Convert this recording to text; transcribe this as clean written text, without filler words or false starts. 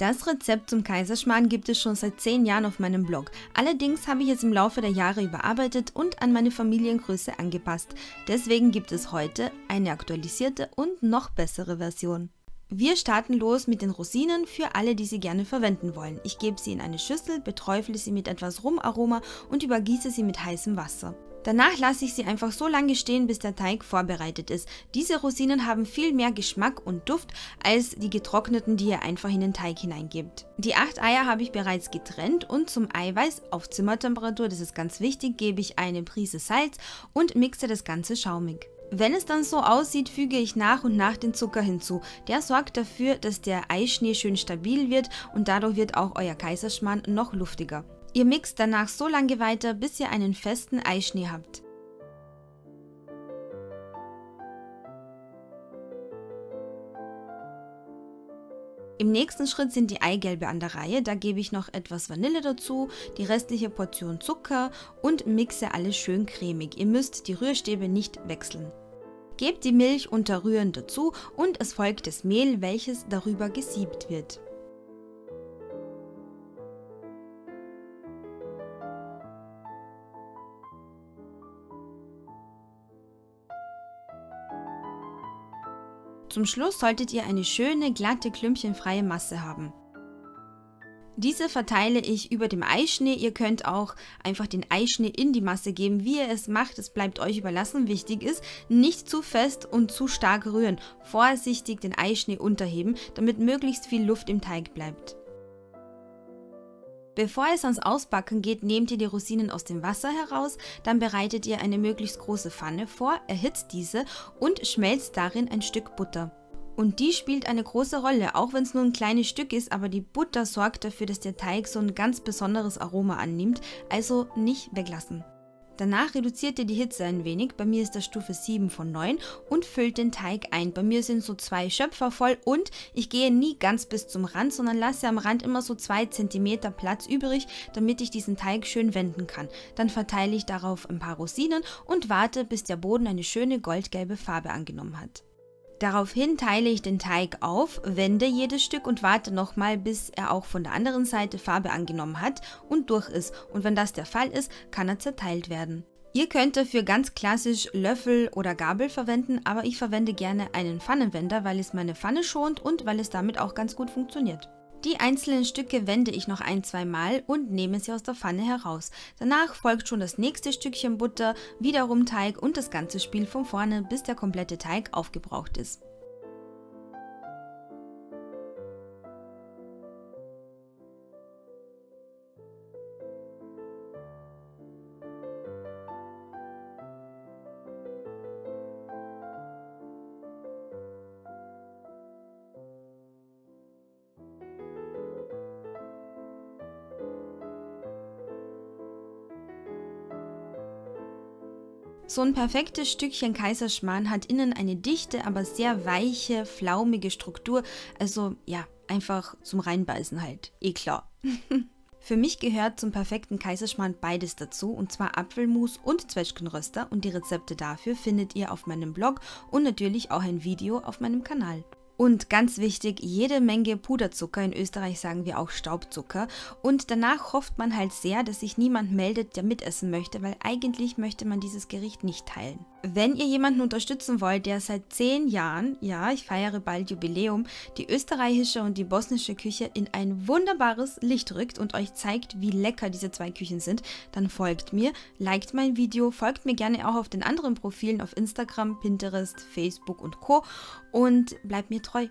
Das Rezept zum Kaiserschmarrn gibt es schon seit 10 Jahren auf meinem Blog. Allerdings habe ich es im Laufe der Jahre überarbeitet und an meine Familiengröße angepasst. Deswegen gibt es heute eine aktualisierte und noch bessere Version. Wir starten los mit den Rosinen für alle, die sie gerne verwenden wollen. Ich gebe sie in eine Schüssel, beträufle sie mit etwas Rumaroma und übergieße sie mit heißem Wasser. Danach lasse ich sie einfach so lange stehen, bis der Teig vorbereitet ist. Diese Rosinen haben viel mehr Geschmack und Duft als die getrockneten, die ihr einfach in den Teig hineingebt. Die 8 Eier habe ich bereits getrennt und zum Eiweiß auf Zimmertemperatur, das ist ganz wichtig, gebe ich eine Prise Salz und mixe das Ganze schaumig. Wenn es dann so aussieht, füge ich nach und nach den Zucker hinzu. Der sorgt dafür, dass der Eischnee schön stabil wird und dadurch wird auch euer Kaiserschmarrn noch luftiger. Ihr mixt danach so lange weiter, bis ihr einen festen Eischnee habt. Im nächsten Schritt sind die Eigelbe an der Reihe, da gebe ich noch etwas Vanille dazu, die restliche Portion Zucker und mixe alles schön cremig. Ihr müsst die Rührstäbe nicht wechseln. Gebt die Milch unter Rühren dazu und es folgt das Mehl, welches darüber gesiebt wird. Zum Schluss solltet ihr eine schöne, glatte, klümpchenfreie Masse haben. Diese verteile ich über dem Eischnee. Ihr könnt auch einfach den Eischnee in die Masse geben. Wie ihr es macht, es bleibt euch überlassen. Wichtig ist, nicht zu fest und zu stark rühren. Vorsichtig den Eischnee unterheben, damit möglichst viel Luft im Teig bleibt. Bevor es ans Ausbacken geht, nehmt ihr die Rosinen aus dem Wasser heraus, dann bereitet ihr eine möglichst große Pfanne vor, erhitzt diese und schmelzt darin ein Stück Butter. Und die spielt eine große Rolle, auch wenn es nur ein kleines Stück ist, aber die Butter sorgt dafür, dass der Teig so ein ganz besonderes Aroma annimmt, also nicht weglassen. Danach reduziert ihr die Hitze ein wenig, bei mir ist das Stufe 7 von 9 und füllt den Teig ein. Bei mir sind so 2 Schöpfer voll und ich gehe nie ganz bis zum Rand, sondern lasse am Rand immer so 2 cm Platz übrig, damit ich diesen Teig schön wenden kann. Dann verteile ich darauf ein paar Rosinen und warte, bis der Boden eine schöne goldgelbe Farbe angenommen hat. Daraufhin teile ich den Teig auf, wende jedes Stück und warte nochmal, bis er auch von der anderen Seite Farbe angenommen hat und durch ist. Und wenn das der Fall ist, kann er zerteilt werden. Ihr könnt dafür ganz klassisch Löffel oder Gabel verwenden, aber ich verwende gerne einen Pfannenwender, weil es meine Pfanne schont und weil es damit auch ganz gut funktioniert. Die einzelnen Stücke wende ich noch 1-2 Mal und nehme sie aus der Pfanne heraus. Danach folgt schon das nächste Stückchen Butter, wiederum Teig und das ganze Spiel von vorne, bis der komplette Teig aufgebraucht ist. So ein perfektes Stückchen Kaiserschmarrn hat innen eine dichte, aber sehr weiche, flaumige Struktur, also ja, einfach zum Reinbeißen halt, eh klar. Für mich gehört zum perfekten Kaiserschmarrn beides dazu, und zwar Apfelmus und Zwetschgenröster, und die Rezepte dafür findet ihr auf meinem Blog und natürlich auch ein Video auf meinem Kanal. Und ganz wichtig, jede Menge Puderzucker, in Österreich sagen wir auch Staubzucker, und danach hofft man halt sehr, dass sich niemand meldet, der mitessen möchte, weil eigentlich möchte man dieses Gericht nicht teilen. Wenn ihr jemanden unterstützen wollt, der seit 10 Jahren, ja, ich feiere bald Jubiläum, die österreichische und die bosnische Küche in ein wunderbares Licht rückt und euch zeigt, wie lecker diese 2 Küchen sind, dann folgt mir, liked mein Video, folgt mir gerne auch auf den anderen Profilen auf Instagram, Pinterest, Facebook und Co. und bleibt mir treu.